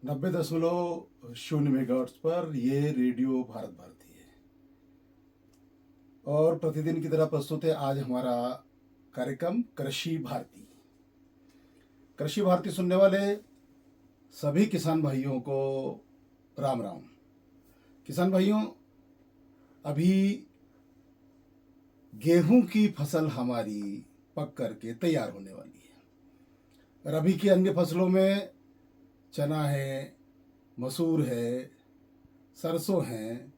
90.0 megahertz पर ये radio Bharat Bharti है और प्रतिदिन की तरह प्रस्तुत है आज हमारा कार्यक्रम कृषि भारती। कृषि भारती सुनने वाले सभी किसान भाइयों को राम राम। किसान भाइयों, अभी गेहूं की फसल हमारी पक करके तैयार होने वाली है। रबी की अन्य फसलों में चना है, मसूर है, सरसों हैं,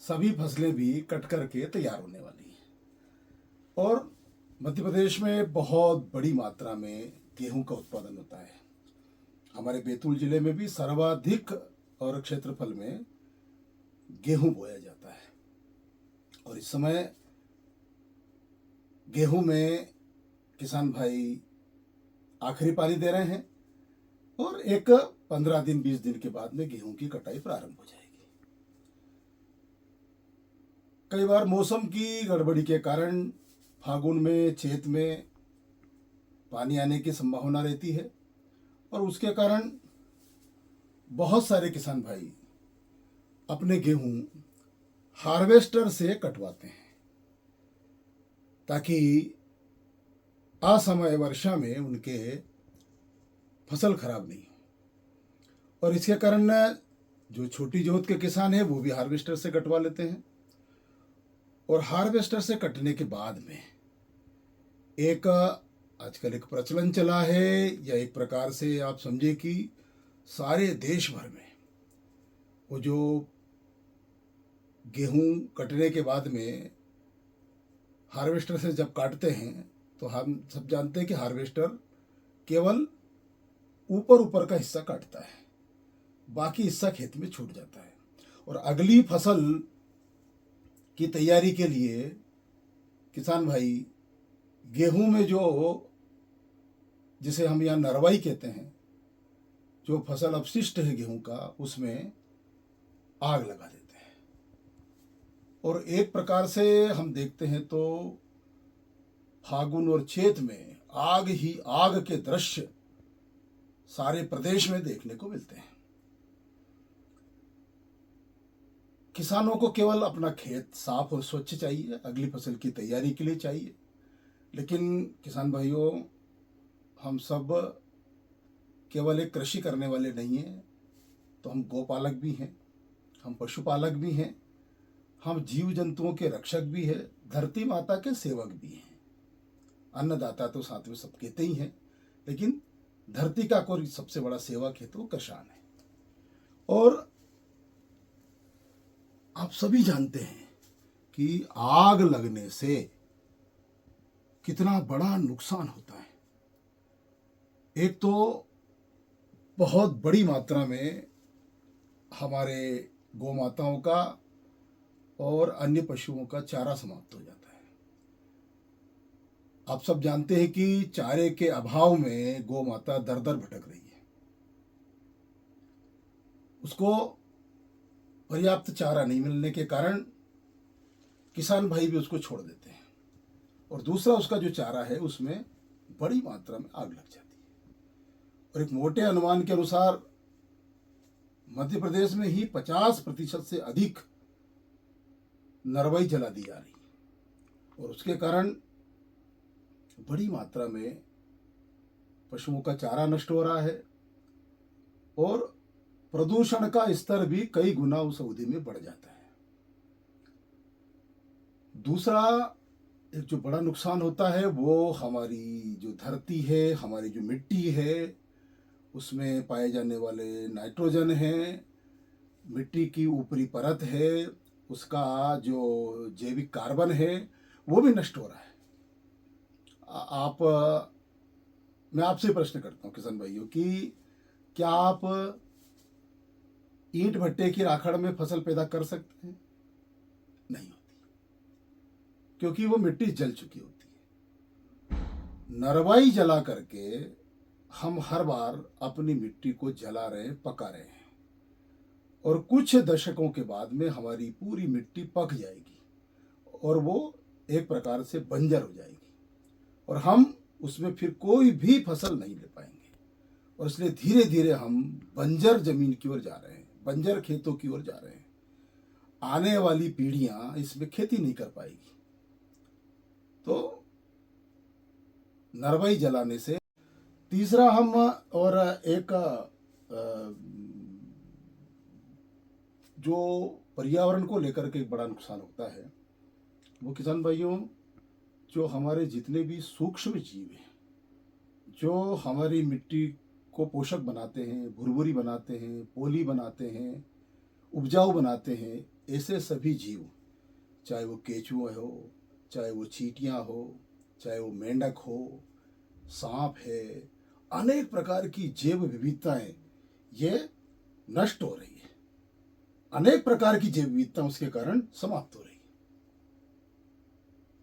सभी फसलें भी कट करके तैयार होने वाली हैं और मध्य प्रदेश में बहुत बड़ी मात्रा में गेहूं का उत्पादन होता है। हमारे बैतूल जिले में भी सर्वाधिक और क्षेत्रफल में गेहूं बोया जाता है और इस समय गेहूं में किसान भाई आखिरी पानी दे रहे हैं और एक 15 दिन 20 दिन के बाद में गेहूं की कटाई प्रारंभ हो जाएगी। कई बार मौसम की गड़बड़ी के कारण फागुन में चैत में पानी आने की संभावना रहती है और उसके कारण बहुत सारे किसान भाई अपने गेहूं हार्वेस्टर से कटवाते हैं ताकि असमय वर्षा में उनके फसल खराब नहीं हो। और इसके कारण जो छोटी जोत के किसान हैं वो भी हार्वेस्टर से कटवा लेते हैं और हार्वेस्टर से कटने के बाद में एक आजकल एक प्रचलन चला है या एक प्रकार से आप समझे कि सारे देश भर में वो जो गेहूं कटने के बाद में हार्वेस्टर से जब काटते हैं तो हम सब जानते हैं कि हार्वेस्टर केवल ऊपर ऊपर का हिस्सा काटता है, बाकी हिस्सा खेत में छूट जाता है और अगली फसल की तैयारी के लिए किसान भाई गेहूं में जो जिसे हम यहाँ नरवाई कहते हैं, जो फसल अपशिष्ट है गेहूं का, उसमें आग लगा देते हैं और एक प्रकार से हम देखते हैं तो फागुन और चैत में आग ही आग के दृश्य सारे प्रदेश में देखने को मिलते हैं। किसानों को केवल अपना खेत साफ और स्वच्छ चाहिए, अगली फसल की तैयारी के लिए चाहिए, लेकिन किसान भाइयों, हम सब केवल एक कृषि करने वाले नहीं हैं, तो हम गौपालक भी हैं, हम पशुपालक भी हैं, हम जीव जंतुओं के रक्षक भी हैं, धरती माता के सेवक भी हैं। अन्नदाता तो साथ में सब कहते ही हैं, लेकिन धरती का कोई सबसे बड़ा सेवक है तो किसान है। और आप सभी जानते हैं कि आग लगने से कितना बड़ा नुकसान होता है। एक तो बहुत बड़ी मात्रा में हमारे गौमाताओं का और अन्य पशुओं का चारा समाप्त हो जाता है। आप सब जानते हैं कि चारे के अभाव में गौ माता दर दर भटक रही है, उसको पर्याप्त चारा नहीं मिलने के कारण किसान भाई भी उसको छोड़ देते हैं और दूसरा उसका जो चारा है उसमें बड़ी मात्रा में आग लग जाती है और एक मोटे अनुमान के अनुसार मध्य प्रदेश में ही 50% से अधिक नरवाई जला दी जा रही है और उसके कारण बड़ी मात्रा में पशुओं का चारा नष्ट हो रहा है और प्रदूषण का स्तर भी कई गुना उस अवधि में बढ़ जाता है। दूसरा एक जो बड़ा नुकसान होता है वो हमारी जो धरती है, हमारी जो मिट्टी है, उसमें पाए जाने वाले नाइट्रोजन है, मिट्टी की ऊपरी परत है, उसका जो जैविक कार्बन है वो भी नष्ट हो रहा है। आप मैं आपसे प्रश्न करता हूँ किसान भाइयों कि क्या आप ईंट भट्टे की राखड़ में फसल पैदा कर सकते हैं? नहीं होती, क्योंकि वो मिट्टी जल चुकी होती है। नरवाई जला करके हम हर बार अपनी मिट्टी को जला रहे हैं, पका रहे हैं और कुछ दशकों के बाद में हमारी पूरी मिट्टी पक जाएगी और वो एक प्रकार से बंजर हो जाएगी और हम उसमें फिर कोई भी फसल नहीं ले पाएंगे और इसलिए धीरे धीरे हम बंजर जमीन की ओर जा रहे हैं, बंजर खेतों की ओर जा रहे हैं। आने वाली पीढ़ियां इसमें खेती नहीं कर पाएगी। तो नरवाई जलाने से तीसरा हम और एक जो पर्यावरण को लेकर के एक बड़ा नुकसान होता है वो किसान भाइयों, जो हमारे जितने भी सूक्ष्म जीव हैं, जो हमारी मिट्टी को पोषक बनाते हैं, भुरभुरी बनाते हैं, पोली बनाते हैं, उपजाऊ बनाते हैं, ऐसे सभी जीव, चाहे वो केचुआ हो, चाहे वो चींटियाँ हो, चाहे वो मेंढक हो, सांप है, अनेक प्रकार की जैव विविधताएं ये नष्ट हो रही है। अनेक प्रकार की जैव विविधता उसके कारण समाप्त हो रही है।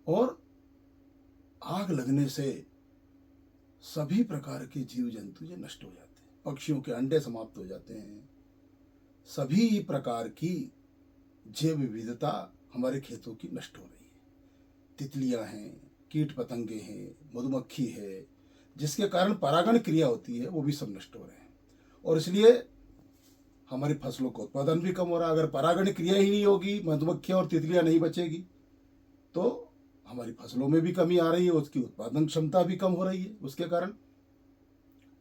और आग लगने से सभी प्रकार के जीव जंतु ये नष्ट हो जाते हैं, पक्षियों के अंडे समाप्त हो जाते हैं, सभी प्रकार की जैव विविधता हमारे खेतों की नष्ट हो रही है। तितलियां हैं, कीट पतंगे हैं, मधुमक्खी है, जिसके कारण परागण क्रिया होती है, वो भी सब नष्ट हो रहे हैं। और इसलिए हमारी फसलों का उत्पादन भी कम हो रहा है। अगर परागण क्रिया ही नहीं होगी, मधुमक्खियां और तितलियां नहीं बचेगी, तो हमारी फसलों में भी कमी आ रही है, उसकी उत्पादन क्षमता भी कम हो रही है उसके कारण।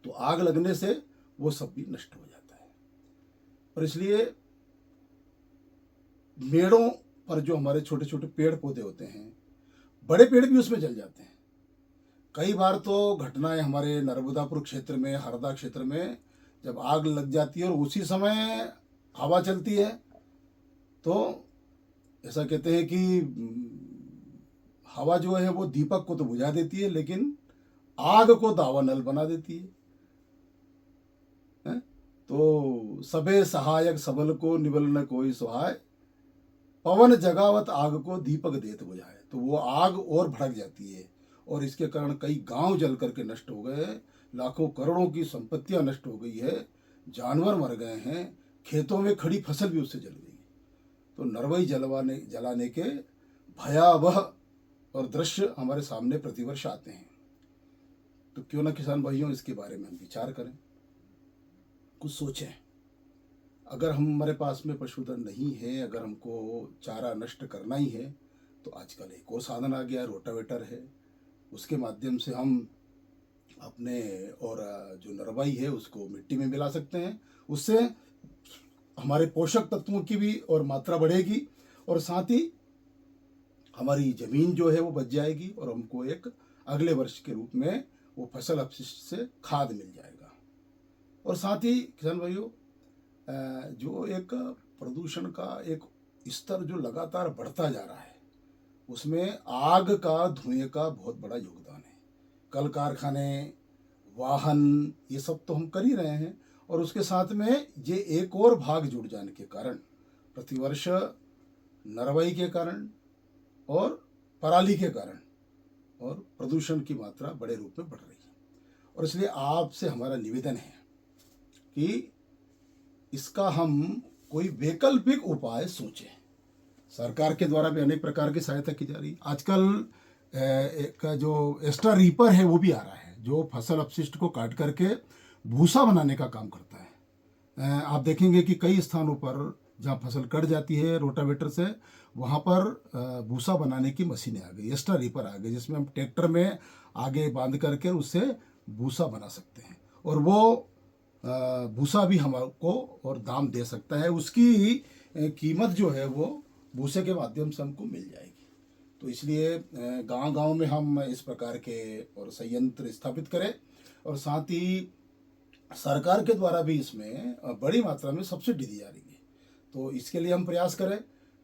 तो आग लगने से वो सब भी नष्ट हो जाता है। और इसलिए मेड़ों पर जो हमारे छोटे छोटे पेड़ पौधे होते हैं, बड़े पेड़ भी उसमें जल जाते हैं। कई बार तो घटनाएं हमारे नर्मदापुर क्षेत्र में, हरदा क्षेत्र में, जब आग लग जाती है और उसी समय हवा चलती है, तो ऐसा कहते हैं कि हवा जो है वो दीपक को तो बुझा देती है, लेकिन आग को दावानल बना देती है? तो सबे सहायक सबल को निबल न कोई सहाय, पवन जगावत आग को दीपक देत बुझाए। तो वो आग और भड़क जाती है और इसके कारण कई गांव जल करके नष्ट हो गए, लाखों करोड़ों की संपत्तियां नष्ट हो गई है, जानवर मर गए हैं, खेतों में खड़ी फसल भी उससे जल गई। तो नरवई जलाने के भयावह और दृश्य हमारे सामने प्रतिवर्ष आते हैं। तो क्यों ना किसान भाइयों इसके बारे में हम विचार करें, कुछ सोचें। अगर हमारे पास में पशुधन नहीं है, अगर हमको चारा नष्ट करना ही है, तो आजकल एक और साधन आ गया, रोटावेटर है। उसके माध्यम से हम अपने और जो नरवाई है उसको मिट्टी में मिला सकते हैं। उससे हमारे पोषक तत्वों की भी और मात्रा बढ़ेगी और साथ ही हमारी ज़मीन जो है वो बच जाएगी और हमको एक अगले वर्ष के रूप में वो फसल अपशिष्ट से खाद मिल जाएगा। और साथ ही किसान भाइयों, जो एक प्रदूषण का एक स्तर जो लगातार बढ़ता जा रहा है, उसमें आग का, धुएं का बहुत बड़ा योगदान है। कल कारखाने, वाहन, ये सब तो हम कर ही रहे हैं, और उसके साथ में ये एक और भाग जुड़ जाने के कारण प्रतिवर्ष नरवाई के कारण और पराली के कारण और प्रदूषण की मात्रा बड़े रूप में बढ़ रही है। और इसलिए आपसे हमारा निवेदन है कि इसका हम कोई वैकल्पिक उपाय सोचें। सरकार के द्वारा भी अनेक प्रकार की सहायता की जा रही है। आजकल एक जो एक्स्ट्रा रीपर है वो भी आ रहा है, जो फसल अपशिष्ट को काट करके भूसा बनाने का काम करता है। आप देखेंगे कि कई स्थानों पर जहाँ फसल कट जाती है रोटावेटर से, वहाँ पर भूसा बनाने की मशीनें आ गई, एक्स्ट्रा रीपर आ गई, जिसमें हम ट्रैक्टर में आगे बांध करके उससे भूसा बना सकते हैं और वो भूसा भी हमको और दाम दे सकता है। उसकी कीमत जो है वो भूसे के माध्यम से हमको मिल जाएगी। तो इसलिए गांव-गांव में हम इस प्रकार के और संयंत्र स्थापित करें और साथ ही सरकार के द्वारा भी इसमें बड़ी मात्रा में सब्सिडी दी जा रही है। तो इसके लिए हम प्रयास करें,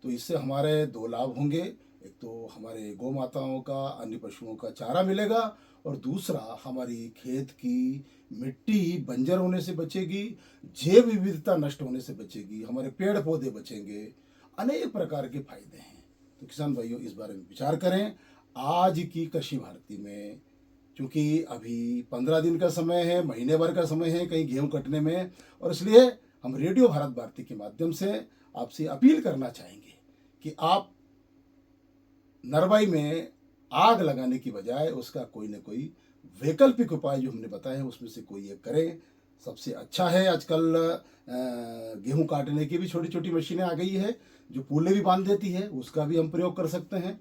तो इससे हमारे दो लाभ होंगे। एक तो हमारे गौ माताओं का, अन्य पशुओं का चारा मिलेगा और दूसरा हमारी खेत की मिट्टी बंजर होने से बचेगी, जैव विविधता नष्ट होने से बचेगी, हमारे पेड़ पौधे बचेंगे, अनेक प्रकार के फायदे हैं। तो किसान भाइयों इस बारे में विचार करें। आज की कृषि भारती में क्योंकि अभी 15 दिन का समय है, महीने भर का समय है कहीं गेहूं कटने में, और इसलिए हम रेडियो भारत भारती के माध्यम से आपसे अपील करना चाहेंगे कि आप नरवाई में आग लगाने की बजाय उसका कोई न कोई वैकल्पिक उपाय जो हमने बताए हैं उसमें से कोई एक करें, सबसे अच्छा है आजकल गेहूं काटने की भी छोटी छोटी मशीनें आ गई है जो पुल्ले भी बांध देती है, उसका भी हम प्रयोग कर सकते हैं।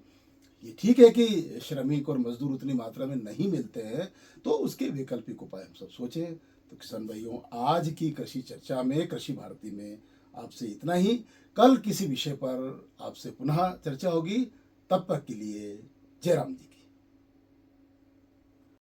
ये ठीक है कि श्रमिक और मजदूर उतनी मात्रा में नहीं मिलते हैं, तो उसके वैकल्पिक उपाय हम सब सोचें। तो किसान भाइयों, आज की कृषि चर्चा में, कृषि भारती में आपसे इतना ही। कल किसी विषय पर आपसे पुनः चर्चा होगी। तब तक के लिए जय राम जी की।